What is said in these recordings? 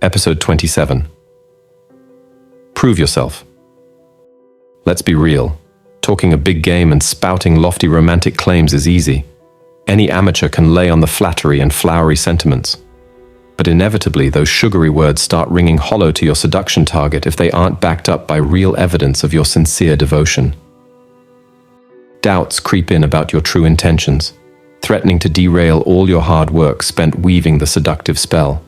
Episode 27. Prove yourself. Let's be real. Talking a big game and spouting lofty romantic claims is easy. Any amateur can lay on the flattery and flowery sentiments. But inevitably, those sugary words start ringing hollow to your seduction target if they aren't backed up by real evidence of your sincere devotion. Doubts creep in about your true intentions, threatening to derail all your hard work spent weaving the seductive spell.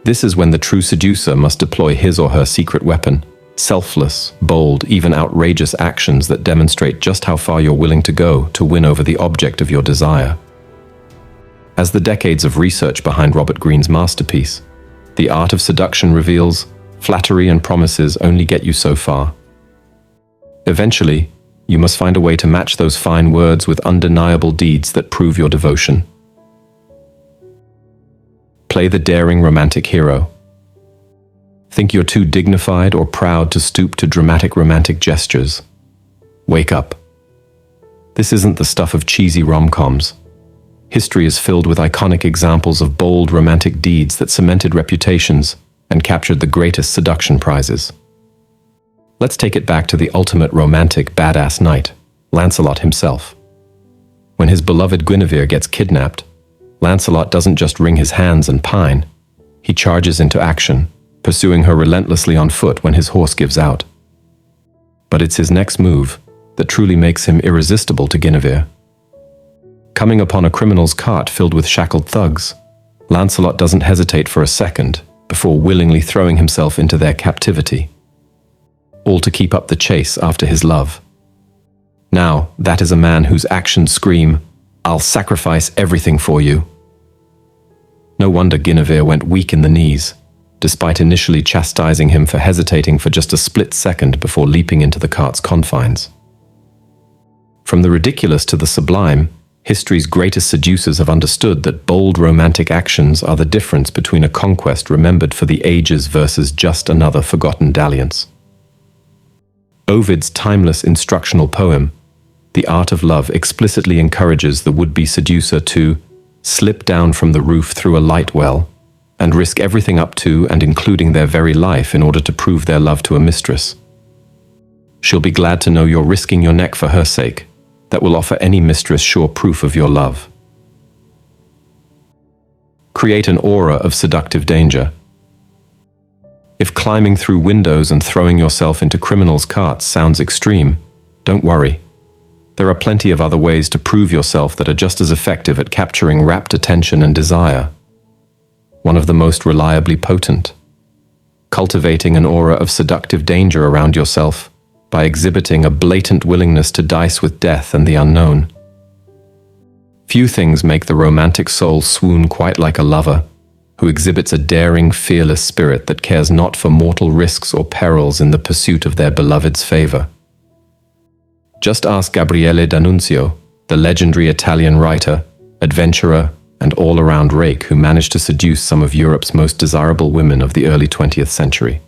This is when the true seducer must deploy his or her secret weapon, selfless, bold, even outrageous actions that demonstrate just how far you're willing to go to win over the object of your desire. As the decades of research behind Robert Greene's masterpiece, The Art of Seduction reveals, flattery and promises only get you so far. Eventually, you must find a way to match those fine words with undeniable deeds that prove your devotion. Play the daring romantic hero. Think you're too dignified or proud to stoop to dramatic romantic gestures? Wake up. This isn't the stuff of cheesy rom-coms. History is filled with iconic examples of bold romantic deeds that cemented reputations and captured the greatest seduction prizes. Let's take it back to the ultimate romantic badass knight, Lancelot himself. When his beloved Guinevere gets kidnapped, Lancelot doesn't just wring his hands and pine. He charges into action, pursuing her relentlessly on foot when his horse gives out. But it's his next move that truly makes him irresistible to Guinevere. Coming upon a criminal's cart filled with shackled thugs, Lancelot doesn't hesitate for a second before willingly throwing himself into their captivity. All to keep up the chase after his love. Now, that is a man whose actions scream, "I'll sacrifice everything for you." No wonder Guinevere went weak in the knees, despite initially chastising him for hesitating for just a split second before leaping into the cart's confines. From the ridiculous to the sublime, history's greatest seducers have understood that bold romantic actions are the difference between a conquest remembered for the ages versus just another forgotten dalliance. Ovid's timeless instructional poem, The Art of Love, explicitly encourages the would-be seducer to slip down from the roof through a light well and risk everything up to and including their very life in order to prove their love to a mistress. She'll be glad to know you're risking your neck for her sake. That will offer any mistress sure proof of your love. Create an aura of seductive danger. If climbing through windows and throwing yourself into criminals' carts sounds extreme, don't worry. There are plenty of other ways to prove yourself that are just as effective at capturing rapt attention and desire. One of the most reliably potent. Cultivating an aura of seductive danger around yourself by exhibiting a blatant willingness to dice with death and the unknown. Few things make the romantic soul swoon quite like a lover who exhibits a daring, fearless spirit that cares not for mortal risks or perils in the pursuit of their beloved's favor. Just ask Gabriele D'Annunzio, the legendary Italian writer, adventurer, and all-around rake who managed to seduce some of Europe's most desirable women of the early 20th century.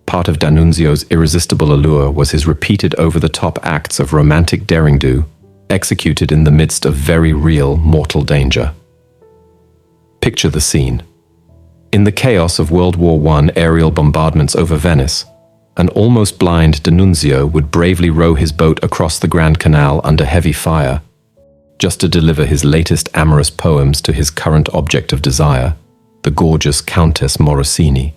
Part of D'Annunzio's irresistible allure was his repeated over-the-top acts of romantic derring-do, executed in the midst of very real mortal danger. Picture the scene. In the chaos of World War I aerial bombardments over Venice, an almost blind D'Annunzio would bravely row his boat across the Grand Canal under heavy fire, just to deliver his latest amorous poems to his current object of desire, the gorgeous Countess Morosini.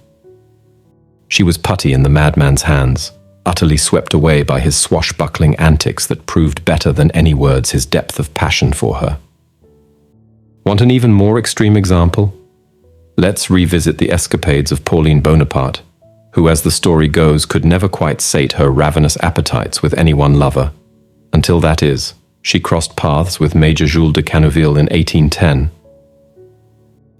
She was putty in the madman's hands, utterly swept away by his swashbuckling antics that proved better than any words his depth of passion for her. Want an even more extreme example? Let's revisit the escapades of Pauline Bonaparte, who, as the story goes, could never quite sate her ravenous appetites with any one lover, until that is, she crossed paths with Major Jules de Canouville in 1810.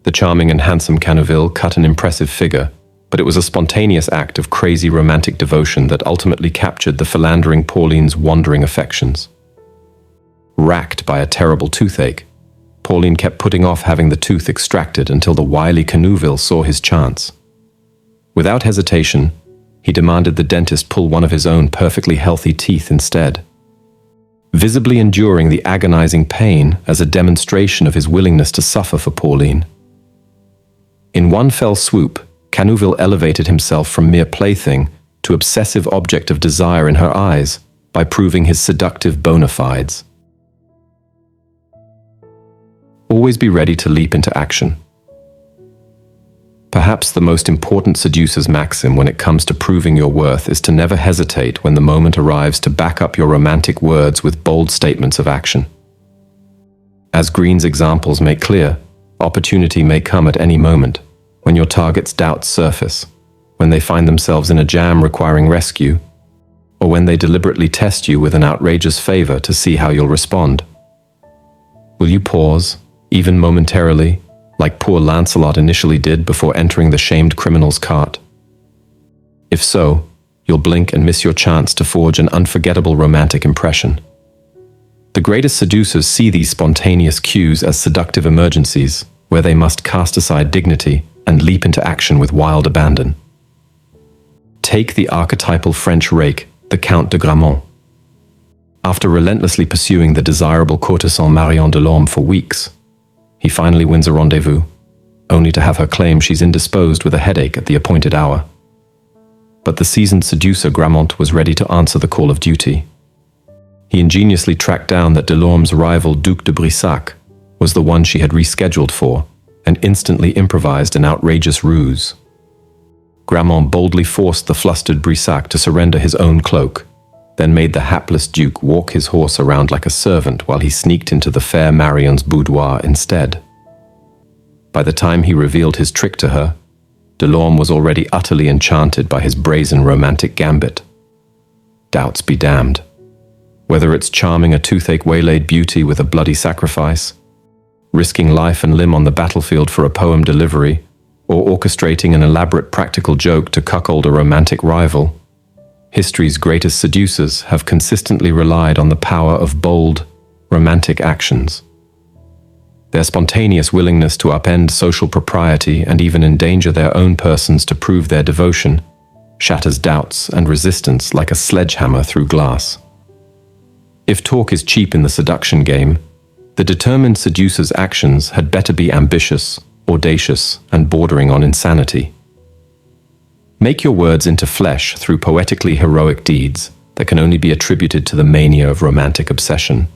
The charming and handsome Canouville cut an impressive figure, but it was a spontaneous act of crazy romantic devotion that ultimately captured the philandering Pauline's wandering affections. Racked by a terrible toothache, Pauline kept putting off having the tooth extracted until the wily Canouville saw his chance. Without hesitation, he demanded the dentist pull one of his own perfectly healthy teeth instead. Visibly enduring the agonizing pain as a demonstration of his willingness to suffer for Pauline. In one fell swoop, Guinevere elevated himself from mere plaything to obsessive object of desire in her eyes by proving his seductive bona fides. Always be ready to leap into action. Perhaps the most important seducer's maxim when it comes to proving your worth is to never hesitate when the moment arrives to back up your romantic words with bold statements of action. As Greene's examples make clear, opportunity may come at any moment, when your target's doubts surface, when they find themselves in a jam requiring rescue, or when they deliberately test you with an outrageous favor to see how you'll respond. Will you pause, even momentarily, like poor Lancelot initially did before entering the shamed criminal's cart? If so, you'll blink and miss your chance to forge an unforgettable romantic impression. The greatest seducers see these spontaneous cues as seductive emergencies, where they must cast aside dignity and leap into action with wild abandon. Take the archetypal French rake, the Count de Gramont. After relentlessly pursuing the desirable courtesan Marion Delorme for weeks, he finally wins a rendezvous, only to have her claim she's indisposed with a headache at the appointed hour. But the seasoned seducer Gramont was ready to answer the call of duty. He ingeniously tracked down that Delorme's rival Duc de Brissac was the one she had rescheduled for, and instantly improvised an outrageous ruse. Gramont boldly forced the flustered Brissac to surrender his own cloak, then made the hapless Duke walk his horse around like a servant while he sneaked into the fair Marion's boudoir instead. By the time he revealed his trick to her, Delorme was already utterly enchanted by his brazen romantic gambit. Doubts be damned. Whether it's charming a toothache waylaid beauty with a bloody sacrifice, risking life and limb on the battlefield for a poem delivery, or orchestrating an elaborate practical joke to cuckold a romantic rival, history's greatest seducers have consistently relied on the power of bold, romantic actions. Their spontaneous willingness to upend social propriety and even endanger their own persons to prove their devotion shatters doubts and resistance like a sledgehammer through glass. If talk is cheap in the seduction game, the determined seducer's actions had better be ambitious, audacious, and bordering on insanity. Make your words into flesh through poetically heroic deeds that can only be attributed to the mania of romantic obsession.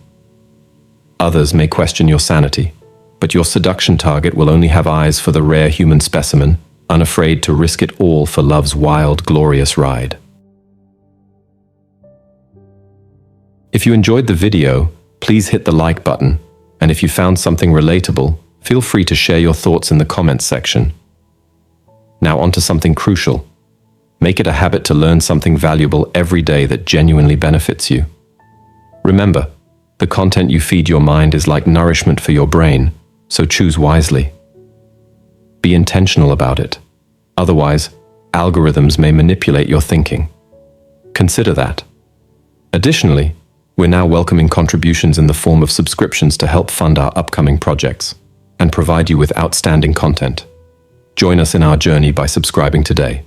Others may question your sanity, but your seduction target will only have eyes for the rare human specimen, unafraid to risk it all for love's wild, glorious ride. If you enjoyed the video, please hit the like button, and if you found something relatable, feel free to share your thoughts in the comments section. Now on to something crucial. Make it a habit to learn something valuable every day that genuinely benefits you. Remember, the content you feed your mind is like nourishment for your brain, so choose wisely. Be intentional about it. Otherwise, algorithms may manipulate your thinking. Consider that. Additionally, we're now welcoming contributions in the form of subscriptions to help fund our upcoming projects and provide you with outstanding content. Join us in our journey by subscribing today.